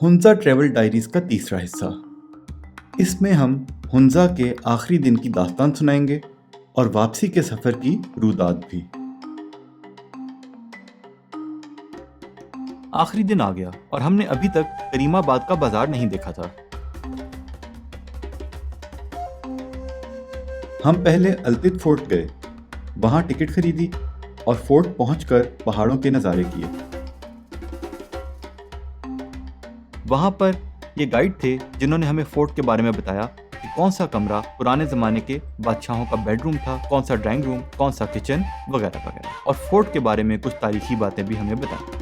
Hunza travel diaries का तीसरा हिस्सा। इसमें हम हुंजा के आखिरी दिन की दास्तान सुनाएंगे और वापसी के सफर की रुदात भी। आखिरी दिन आ गया और हमने अभी तक करीमाबाद का बाजार नहीं देखा था। हम पहले अल्तित फोर्ट गए, वहां टिकट खरीदी और फोर्ट पहुंचकर पहाड़ों के नज़ारे किए। वहां पर ये गाइड थे जिन्होंने हमें फोर्ट के बारे में बताया कि कौन सा कमरा पुराने ज़माने के बादशाहों का बेडरूम था, कौन सा ड्राइंग रूम, कौन सा किचन वगैरह वगैरह, और फोर्ट के बारे में कुछ तारीखी बातें भी हमें बताई।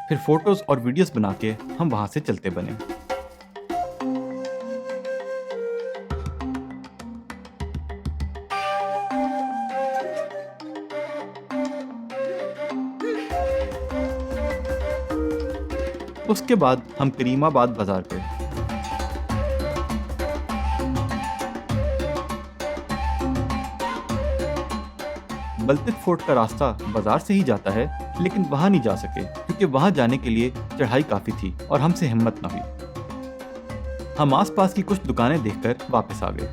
फिर फोटोज और वीडियोस बना के हम वहां से चलते बने। उसके बाद हम करीमाबाद बाजार गए। बल्तित फोर्ट का रास्ता बाजार से ही जाता है, लेकिन वहां नहीं जा सके क्योंकि वहां जाने के लिए चढ़ाई काफी थी और हमसे हिम्मत न हुई। हम आसपास की कुछ दुकानें देखकर वापस आ गए।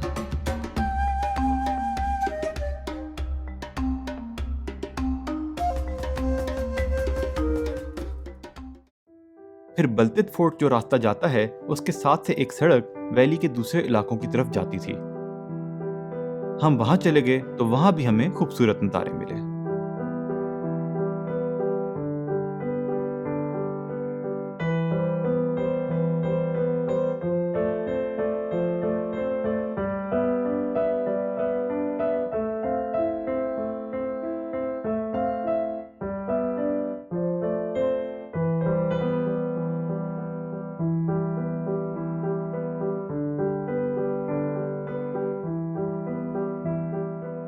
फिर बल्तित फोर्ट जो रास्ता जाता है उसके साथ से एक सड़क वैली के दूसरे इलाकों की तरफ जाती थी। हम वहां चले गए तो वहां भी हमें खूबसूरत नज़ारे मिले।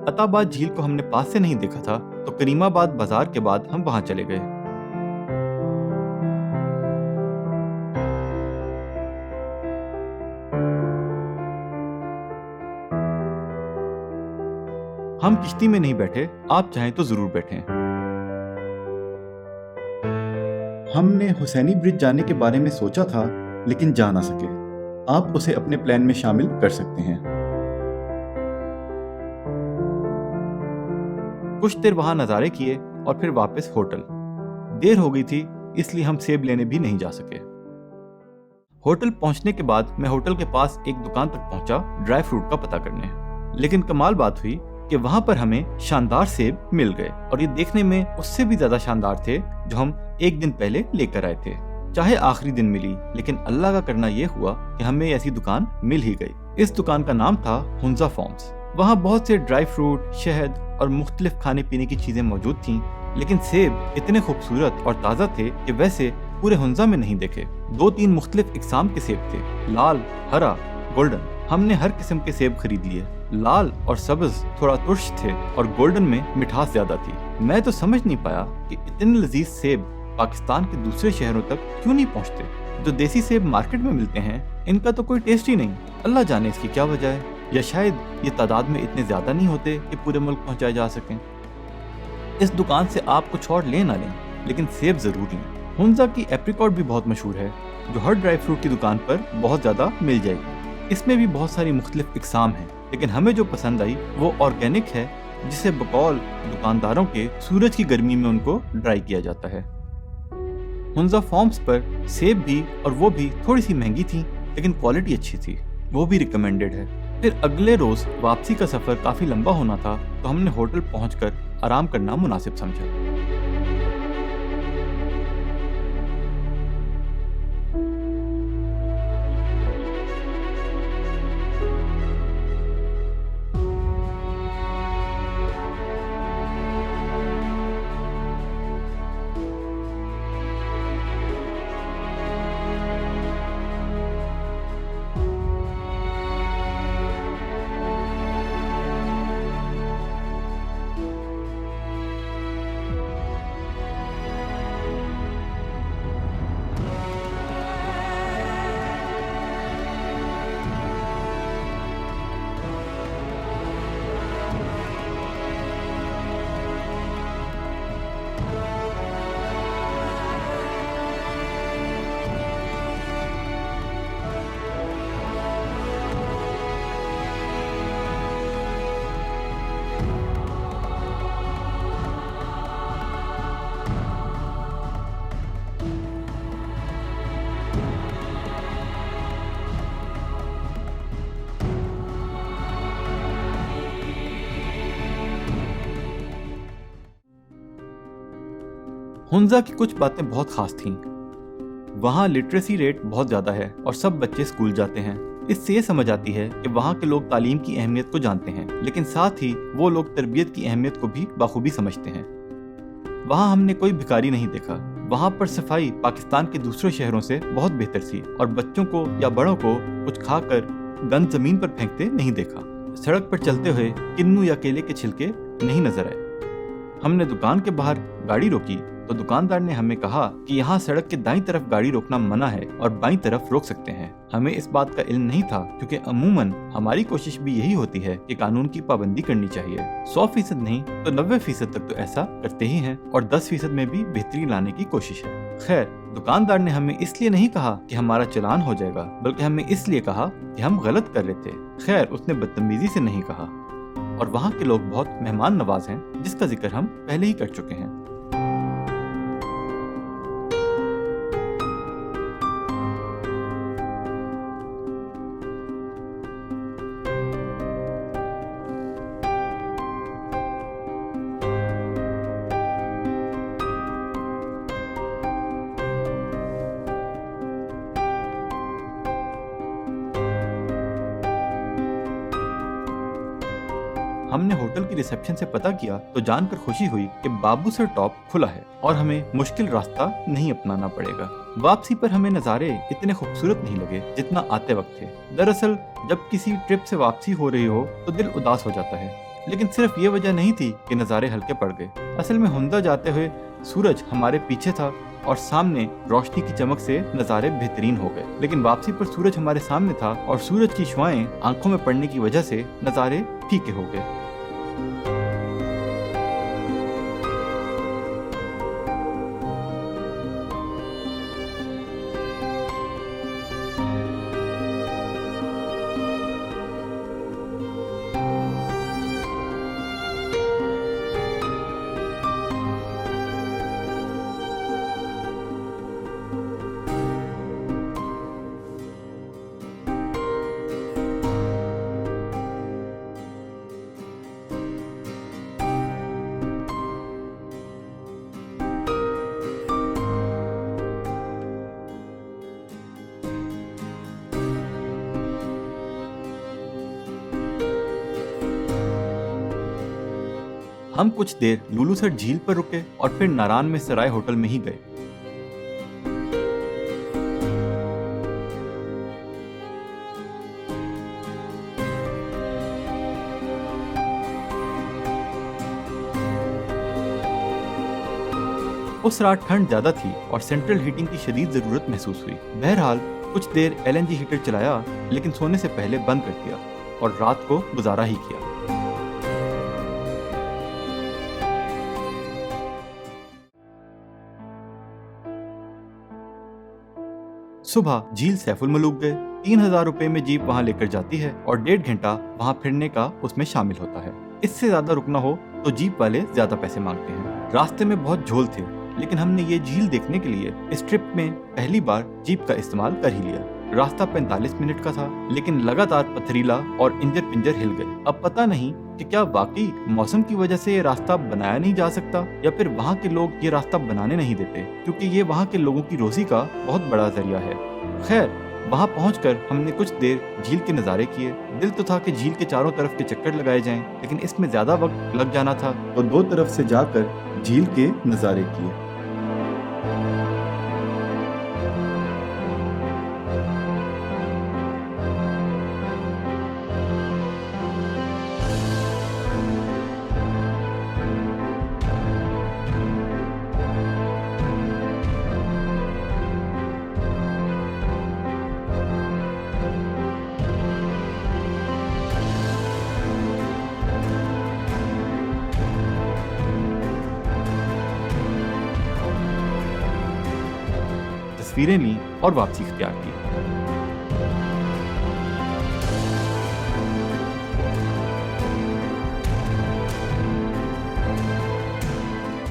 अताबाद झील को हमने पास से नहीं देखा था, तो करीमाबाद बाजार के बाद हम वहां चले गए। हम किश्ती में नहीं बैठे, आप चाहें तो जरूर बैठें। हमने हुसैनी ब्रिज जाने के बारे में सोचा था, लेकिन जा ना सके। आप उसे अपने प्लान में शामिल कर सकते हैं। कुछ देर वहां नज़ारे किए और फिर वापस होटल। देर हो गई थी, इसलिए हम सेब लेने भी नहीं जा सके। होटल पहुंचने के बाद मैं होटल के पास एक दुकान तक पहुंचा ड्राई फ्रूट का पता करने, लेकिन कमाल बात हुई कि वहां पर हमें शानदार सेब मिल गए, और ये देखने में उससे भी ज्यादा शानदार थे जो हम एक दिन पहले लेकर आए थे। चाहे आखिरी दिन मिली, लेकिन अल्लाह का करना ये हुआ कि हमें ऐसी दुकान मिल ही गई। इस दुकान का नाम था हुंजा फार्म्स। वहाँ बहुत से ड्राई फ्रूट, शहद और मुख्तलिफ खाने पीने की चीजें मौजूद थीं, लेकिन सेब इतने खूबसूरत और ताज़ा थे कि वैसे पूरे हुंजा में नहीं देखे। 2-3 मुख्तलिफ इकसाम के सेब थे, लाल, हरा, गोल्डन। हमने हर किस्म के सेब खरीद लिए। लाल और सब्ज थोड़ा तुर्श थे और गोल्डन में मिठास ज्यादा थी। मैं तो समझ नहीं पाया कि इतने लजीज सेब पाकिस्तान के दूसरे शहरों तक क्यों नहीं पहुँचते। जो देसी सेब मार्केट में मिलते हैं, इनका तो कोई टेस्ट ही नहीं। अल्लाह जाने इसकी क्या वजह है, या शायद ये तादाद में इतने ज्यादा नहीं होते कि पूरे मुल्क पहुंचाए जा सकें। इस दुकान से आप कुछ और लें ना लें, लेकिन सेब जरूर लें। हुंजा की एप्रिकॉट भी बहुत मशहूर है, जो हर ड्राई फ्रूट की दुकान पर बहुत ज्यादा मिल जाएगी। इसमें भी बहुत सारी मुख्तलिफ इकसाम हैं, लेकिन हमें जो पसंद आई वो ऑर्गेनिक है, जिसे बकौल दुकानदारों के सूरज की गर्मी में उनको ड्राई किया जाता है। हुंजा फार्म्स पर सेब भी, और वो भी थोड़ी सी महंगी थी, लेकिन क्वालिटी अच्छी थी, वो भी रिकमेंडेड है। फिर अगले रोज वापसी का सफर काफी लंबा होना था, तो हमने होटल पहुंचकर आराम करना मुनासिब समझा। हुंजा की कुछ बातें बहुत खास थीं। वहाँ लिटरेसी रेट बहुत ज्यादा है और सब बच्चे स्कूल जाते हैं। इससे ये समझ आती है कि वहाँ के लोग तालीम की अहमियत को जानते हैं, लेकिन साथ ही वो लोग तरबियत की अहमियत को भी बाखूबी समझते हैं। वहाँ हमने कोई भिखारी नहीं देखा। वहाँ पर सफाई पाकिस्तान के दूसरे शहरों से बहुत बेहतर थी और बच्चों को या बड़ों को कुछ खाकर गंद जमीन पर फेंकते नहीं देखा। सड़क पर चलते हुए किन्नू या केले के छिलके नहीं नजर आए। हमने दुकान के बाहर गाड़ी रोकी तो दुकानदार ने हमें कहा कि यहाँ सड़क के दाईं तरफ गाड़ी रोकना मना है और बाईं तरफ रोक सकते हैं। हमें इस बात का इल्म नहीं था, क्योंकि अमूमन हमारी कोशिश भी यही होती है कि कानून की पाबंदी करनी चाहिए। 100% नहीं तो 90% तक तो ऐसा करते ही हैं और 10% में भी बेहतरी लाने की कोशिश है। खैर, दुकानदार ने हमें इसलिए नहीं कहा कि हमारा चालान हो जाएगा, बल्कि हमें इसलिए कहा कि हम गलत कर रहे थे। खैर, उसने बदतमीजी से नहीं कहा। और वहाँ के लोग बहुत मेहमान नवाज हैं, जिसका जिक्र हम पहले ही कर चुके हैं। हमने होटल की रिसेप्शन से पता किया तो जानकर खुशी हुई कि बाबू सर टॉप खुला है और हमें मुश्किल रास्ता नहीं अपनाना पड़ेगा। वापसी पर हमें नज़ारे इतने खूबसूरत नहीं लगे जितना आते वक्त थे। दरअसल जब किसी ट्रिप से वापसी हो रही हो तो दिल उदास हो जाता है, लेकिन सिर्फ ये वजह नहीं थी कि नज़ारे हल्के पड़ गए। असल में हुंजा जाते हुए सूरज हमारे पीछे था और सामने रोशनी की चमक से नज़ारे बेहतरीन हो गए, लेकिन वापसी पर सूरज हमारे सामने था और सूरज की शुआएं आंखों में पड़ने की वजह से नज़ारे फीके हो गए। हम कुछ देर लुलूसर झील पर रुके और फिर नारान में सराय होटल में ही गए। उस रात ठंड ज्यादा थी और सेंट्रल हीटिंग की शदीद जरूरत महसूस हुई। बहरहाल कुछ देर LNG हीटर चलाया, लेकिन सोने से पहले बंद कर दिया और रात को गुजारा ही किया। सुबह झील सैफुल मलूक गए। 3000 रुपए में जीप वहाँ लेकर जाती है और 1.5 घंटा वहाँ फिरने का उसमें शामिल होता है। इससे ज्यादा रुकना हो तो जीप वाले ज्यादा पैसे मांगते हैं। रास्ते में बहुत झोल थे, लेकिन हमने ये झील देखने के लिए इस ट्रिप में पहली बार जीप का इस्तेमाल कर ही लिया। रास्ता 45 मिनट का था, लेकिन लगातार पथरीला और इंजर पिंजर हिल गए। अब पता नहीं कि क्या वाकई मौसम की वजह से ये रास्ता बनाया नहीं जा सकता या फिर वहाँ के लोग ये रास्ता बनाने नहीं देते, क्योंकि ये वहाँ के लोगों की रोजी का बहुत बड़ा जरिया है। खैर, वहाँ पहुंचकर हमने कुछ देर झील के नज़ारे किए। दिल तो था कि झील के चारों तरफ के चक्कर लगाए जाएं, लेकिन इसमें ज्यादा वक्त लग जाना था, तो 2 तरफ से जाकर झील के नज़ारे किए। तस्वीरें ली और वापसी इख्तियार की।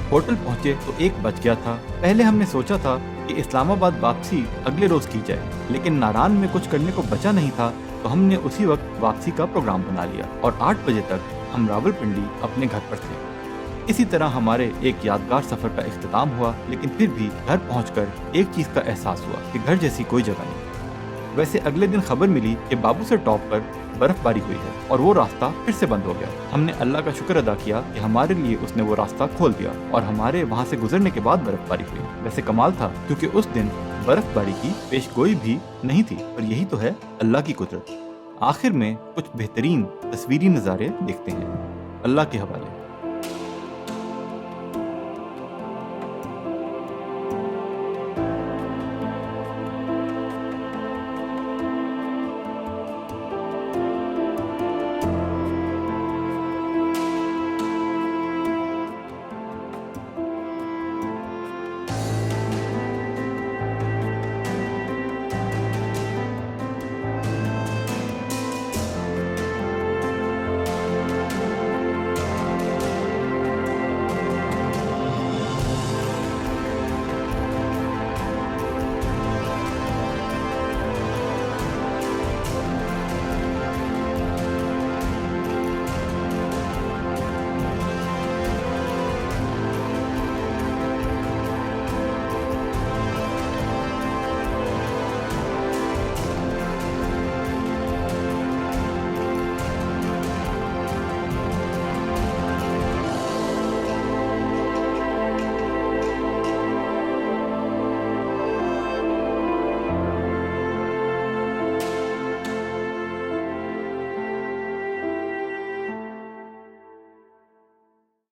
होटल पहुंचे तो 1 बज गया था। पहले हमने सोचा था कि इस्लामाबाद वापसी अगले रोज की जाए, लेकिन नारान में कुछ करने को बचा नहीं था, तो हमने उसी वक्त वापसी का प्रोग्राम बना लिया और 8 बजे तक हम रावलपिंडी अपने घर पर थे। इसी तरह हमारे एक यादगार सफर का इख्तिताम हुआ, लेकिन फिर भी घर पहुंचकर एक चीज का एहसास हुआ कि घर जैसी कोई जगह नहीं। वैसे अगले दिन खबर मिली कि बाबूसर टॉप पर बर्फबारी हुई है और वो रास्ता फिर से बंद हो गया। हमने अल्लाह का शुक्र अदा किया कि हमारे लिए उसने वो रास्ता खोल दिया और हमारे वहाँ से गुजरने के बाद बर्फबारी हुई। वैसे कमाल था क्योंकि उस दिन बर्फबारी की पेशगोई भी नहीं थी, पर यही तो है अल्लाह की कुदरत। आखिर में कुछ बेहतरीन तस्वीरी नज़ारे देखते हैं। अल्लाह के हवाले।